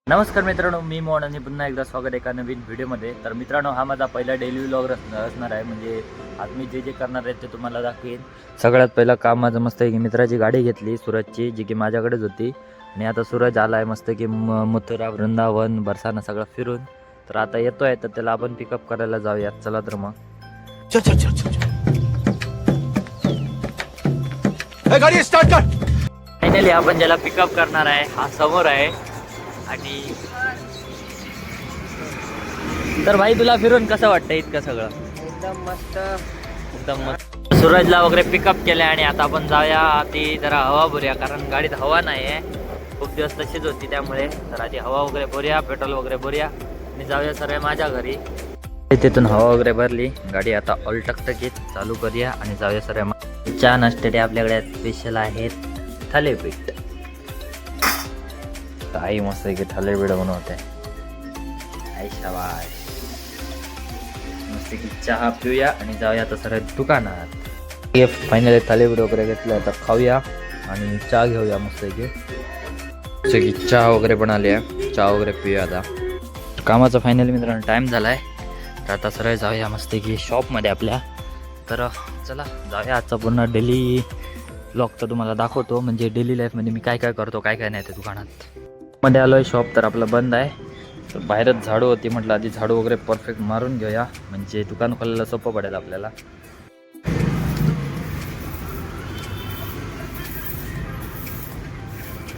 नमस्कार मित्रांनो, मी मोहन आणि पुन्हा एकदा स्वागत आहे एका नवीन व्हिडिओमध्ये. तर मित्रांनो, हा माझा पहिला डेली व्लॉग असणार आहे. म्हणजे आज मी जे जे करणार आहे ते तुम्हाला दाखवेन. सगळ्यात पहिलं काम माझं मस्त आहे की मित्राची गाडी घेतली सूरजची, जी की माझ्याकडेच होती. आणि आता सूरज आला आहे मस्त की मथुरा, वृंदावन, बरसाना सगळं फिरून. तर आता येतो आहे, तर त्याला आपण पिकअप करायला जाऊया. चला तर मग गाडी स्टार्ट कर. फायनली आपण ज्याला पिकअप करणार आहे हा समोर आहे. आणि तर भाई, तुला फिरून कसं वाटतं इतकं सगळं? एकदम मस्त. एकदम मस्त. सूरजला वगैरे पिकअप केलं आणि आता आपण जाऊया ती जरा हवा भरूया, कारण गाडीत हवा नाही आहे. खूप दिवस तशीच होती, त्यामुळे तर आधी हवा वगैरे भरूया, पेट्रोल वगैरे भरूया आणि जाऊया सर्व माझ्या घरी. तिथून हवा वगैरे भरली, गाडी आता ऑल टकटकीत चालू करूया आणि जाऊया सर्व. चहा नाश्त्याचे आपल्याकडे स्पेशल आहेत थालीपीठ. आई मस्त की थालीपीठ बनवते. आई शाबाश. मस्त की चहा पिऊया आणि जाऊया आता सर दुकानात. फायनली थालीपीठ वगैरे घेतलं, आता खाऊया आणि चहा घेऊया मस्त की चहा वगैरे पण आली आहे. चहा वगैरे पिऊया. आता कामाचा फायनली मित्रांनो टाईम झाला आहे, तर आता सरळ जाऊया मस्त की शॉपमध्ये आपल्या. तर चला जाऊया. आजचा पूर्ण डेली ब्लॉग तर तुम्हाला दाखवतो, म्हणजे डेली लाईफमध्ये मी काय काय करतो, काय काय नाही ते दुकानात. मध्ये आलो आहे, शॉप तर आपलं बंद आहे. तर बाहेरच झाडू होती, म्हटलं आधी झाडू वगैरे परफेक्ट मारून घेऊया, म्हणजे दुकान खोलायला सोपं पडेल आपल्याला.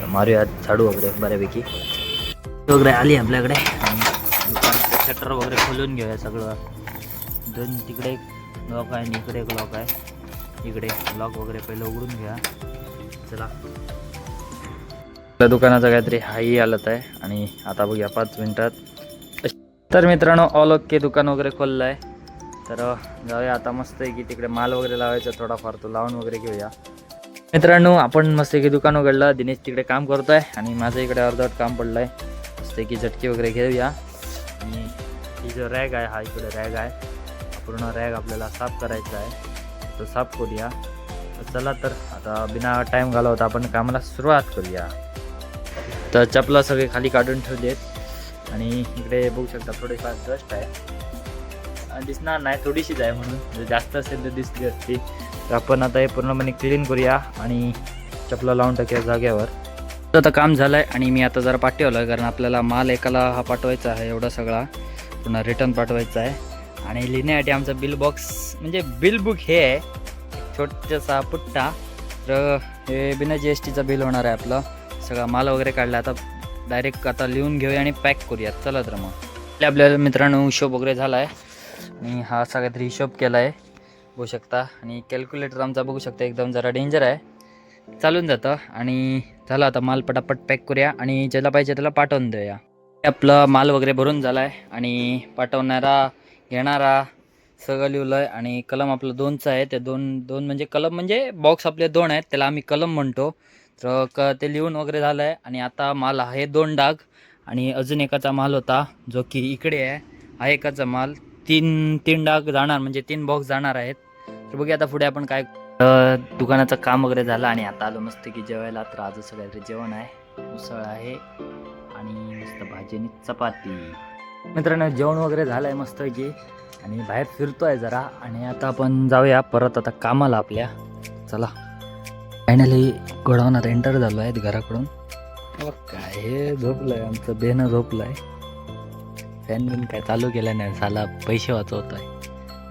मारूया झाडू वगैरे बऱ्यापैकी. वगैरे आली आपल्याकडे. दुकानाचं शटर वगैरे खोलून घेऊया सगळं. दोन तिकडे एक लॉक आहे आणि इकडे एक लॉक आहे. इकडे लॉक वगैरे पहिलं उघडून घ्या. चला, दुकानाचं काहीतरी हाही आलत आहे आणि आता बघूया 5 मिनिटात. तर मित्रांनो, ऑल ओके, दुकान वगैरे खोललं आहे. तर जाऊया आता मस्त आहे की तिकडे माल वगैरे लावायचा थोडाफार, तो लावून वगैरे घेऊया. मित्रांनो, आपण मस्त की दुकान उघडलं. दिनेश तिकडे काम करतो आहे आणि माझं इकडे अर्धवट काम पडलं आहे. मस्त की झटकी वगैरे घेऊया. आणि ही जो रॅग आहे, हा इकडे रॅग आहे, पूर्ण रॅग आपल्याला साफ करायचा आहे, तो साफ करूया. चला तर आता बिना टाईम घालवता आपण कामाला सुरुवात करूया. तर चपला सगळे खाली काढून ठेवले आहेत आणि इकडे बघू शकता थोडीफार डस्ट आहे. दिसणार नाही, थोडीशीच आहे, म्हणून जर जास्त असेल तर दिसली असती. तर आपण आता हे पूर्णपणे क्लीन करूया आणि चपला लावून टाकूया जागेवर. तर आता काम झालं आहे आणि मी आता जरा पाठवलं आहे, कारण आपल्याला माल एकाला हा पाठवायचा आहे, एवढा सगळा पुन्हा रिटर्न पाठवायचा आहे. आणि लिहिण्यासाठी आमचा बिल बॉक्स म्हणजे बिल बुक हे आहे, छोटासा पुट्टा. तर हे बिना GSTचा बिल होणार आहे आपलं. सगळा माल वगैरे काढला, आता डायरेक्ट आता लिहून घेऊया आणि पॅक करूया. चला तर मग आपल्याला मित्रांनो हिशोब वगैरे झाला आहे आणि हा असा काहीतरी हिशोब केला आहे, बघू शकता. आणि कॅल्क्युलेटर आमचा बघू शकता एकदम जरा डेंजर आहे, चालून जातं. आणि झालं, आता माल पटापट पॅक करूया आणि ज्याला पाहिजे त्याला पाठवून देऊया. आपलं माल वगैरे भरून झाला आहे आणि पाठवणारा घेणारा सगळं लिहिलं आहे. आणि कलम आपलं 2चं आहे. ते दोन म्हणजे कलम म्हणजे बॉक्स आपले 2 आहेत, त्याला आम्ही कलम म्हणतो. तर ते लिहून वगैरे झालं आहे. आणि आता माल आहे 2 डाग आणि अजून एकाचा माल होता जो की इकडे आहे. हा एकाचा माल 3 डाग जाणार, म्हणजे 3 बॉक्स जाणार आहेत. तर बघूया आता पुढे आपण काय. दुकानाचं काम वगैरे झालं आणि आता आलो मस्त की जेवायला. तर आज सगळ्यात जेवण आहे, उसळ आहे आणि मस्त भाजी आणि चपाती. मित्रांनो, जेवण वगैरे झालं आहे मस्त की आणि बाहेर फिरतो आहे जरा. आणि आता आपण जाऊया परत आता कामाला आपल्या. चला, फायनली गोडाऊनात एंटर झालो आहे घराकडून. काय हे झोपलं आहे, आमचं बेनं झोपलं आहे. फॅन बिन काय चालू केलं नाही, साला पैसे वाचवत आहे.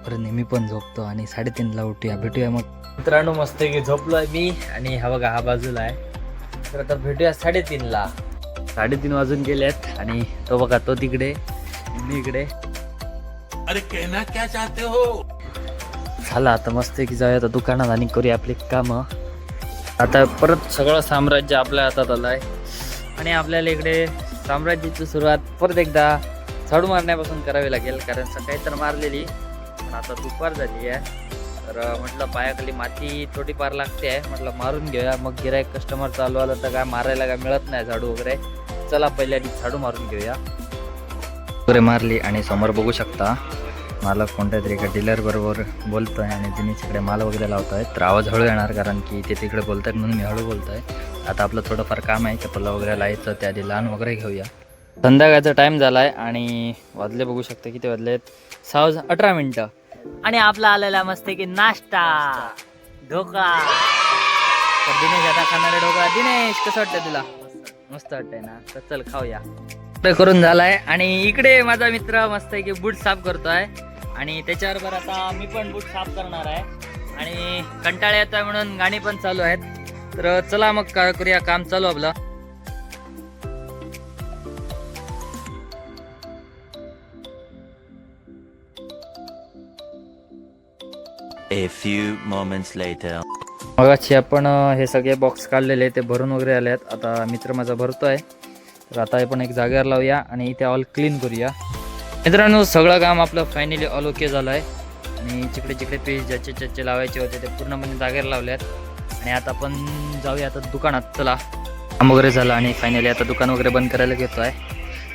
बरं, नेहमी पण झोपतो आणि 3:30ला उठूया, भेटूया मग. मित्रांनो, मस्त की झोपलो आहे मी आणि हा बघा, हा बाजूला आहे. तर आता भेटूया 3:30ला. 3:30 वाजून गेले आहेत आणि तो बघा, तो तिकडे, मी इकडे. अरे कहना क्या चाहते हो? झालं, आता मस्त की जाऊया आता दुकानात आणि करूया आपली कामं. आता परत सगळं साम्राज्य आपल्या हातात आलं आहे आणि आपल्याला इकडे साम्राज्याची सुरुवात परत एकदा झाडू मारण्यापासून करावी लागेल, कारण सकाळी तर मारलेली, पण आता दुपार झाली आहे. तर म्हटलं पायाखाली माती थोडीफार लागते आहे, म्हटलं मारून घेऊया. मग गिराईक कस्टमर चालू आलं तर काय मारायला काय मिळत नाही झाडू वगैरे. चला पहिल्या आधी झाडू मारून घेऊया. वगैरे मारली आणि समोर बघू शकता मालक कोणत्या तरी एका डीलर बरोबर बोलतो आहे आणि तिने तिकडे माल वगैरे लावत आहे. तर आवाज हळू येणार, कारण की ते तिकडे बोलत आहेत म्हणून मी हळू बोलतो आहे. आता आपलं थोडंफार काम आहे, चपला वगैरे लावायचं, त्या आधी लहान वगैरे घेऊया. संध्याकाळचा टाइम झालाय आणि वाजले बघू शकता किती वाजलेत 6:18 आणि आपला आलेला मस्त की नाश्ता ढोकळा. तर दिनेश आता खाणारे ढोकळा. दिनेश कसं वाटतंय तुला? मस्त वाटतंय ना, तर चल खाऊया. करून झालाय आणि इकडे माझा मित्र मस्त की बूट साफ करतोय आणि त्याच्याबरोबर आता मी पण बूट साफ करणार आहे आणि कंटाळा येतोय म्हणून गाणी पण चालू आहेत. तर चला मग काय करूया, काम चालू आपलं. A few moments later. मगाशी आपण हे सगळे बॉक्स काढलेले ते भरून वगैरे आले आहेत. आता मित्र माझा भरतोय, तर आता आपण एक जागेवर लावूया आणि इथे ऑल क्लीन करूया. मित्रांनो सगळं काम आपलं फायनली ऑल ओके झालं आहे आणि जिकडे जिकडे पीस ज्याचे लावायचे होते ते पूर्णपणे जागेवर लावले आहेत. आणि आता आपण जाऊया आता दुकानात. चला काम वगैरे झालं आणि फायनली आता दुकान वगैरे बंद करायला घेतो आहे.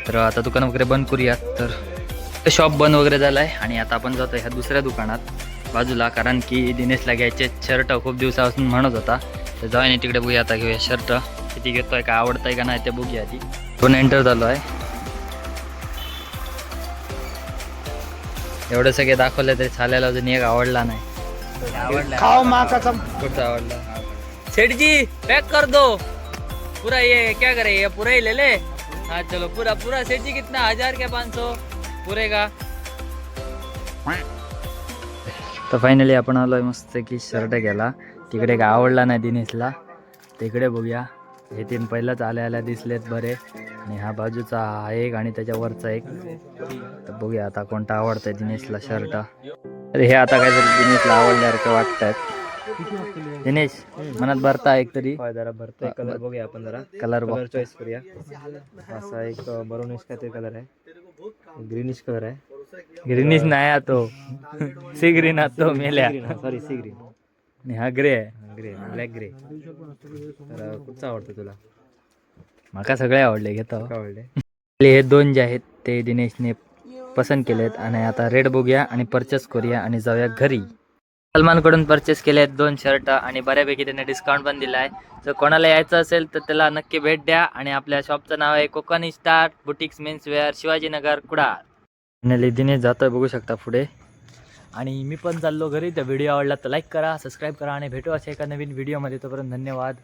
तर आता दुकान वगैरे बंद करूया. तर शॉप बंद वगैरे झालं आहे आणि आता आपण जातो ह्या दुसऱ्या दुकानात बाजूला, कारण की दिनेशला घ्यायचे शर्ट खूप दिवसापासून म्हणत होता. तर जाऊया तिकडे बघूया आता घेऊया शर्ट किती घेतोय, का आवडतंय का नाही ते बघूया आधी. पण एंटर झालो आहे. एवढं सगळे दाखवलं तरी चालायला अजून एक आवडला नाही. आवडला कुठचा आवडला? सेठ जी पैक कर दो पूरा, ये क्या करे, ये पूरा ही ले ले. हाँ चलो पूरा पूरा. सेठ जी कितना, 1000 क्या 500 पूरे का? तर फायनली आपण आलोय मस्त की शर्ट घ्यायला. तिकडे काय आवडला नाही दिनेशला, तिकडे बघूया. हे तीन पहिलाच आल्या दिसलेत बरे आणि हा बाजूचा हा एक आणि त्याच्यावरचा एक. तर बघूया आता कोणता आवडतंय दिनेशला शर्ट. तर हे आता काहीतरी दिनेशला आवडल्यासारखं वाटतंय. दिनेश मनात भरता एक तरी जरा भरतोय. कलर बघूया आपण, जरा कलर कलर चॉईस करूया. असा एक मरूनिश काहीतरी कलर आहे, ग्रीनिश कलर आहे. ग्रीनिश नाही तो सी ग्रीन तो मेल्या. Sorry sea green. आणि हा ग्रे आहे, ग्रे, ब्लॅक ग्रे. तर कुठचा आवडतो तुला? माका सगळे आवडले, घेतो. काय आवडले? हे दोन जे आहेत ते दिनेशने पसंत केलेत आणि आता रेट बघूया आणि परचेस करूया आणि जाऊया घरी. सलमानकडून परचेस केले आहेत 2 शर्ट आणि बऱ्यापैकी त्याने डिस्काउंट पण दिला आहे. जर कोणाला यायचं असेल तर त्याला नक्की भेट द्या. आणि आपल्या शॉपचं नाव आहे Konkani star boutiques men's wear, Shivajinagar, Kudal. Finally Dinesh जातोय बघू शकता पुढे आणि मी पण चाललो घरी. तर व्हिडिओ आवडला तर लाईक करा, सबस्क्राईब करा आणि भेटू अशा एका नवीन व्हिडिओमध्ये. तोपर्यंत धन्यवाद.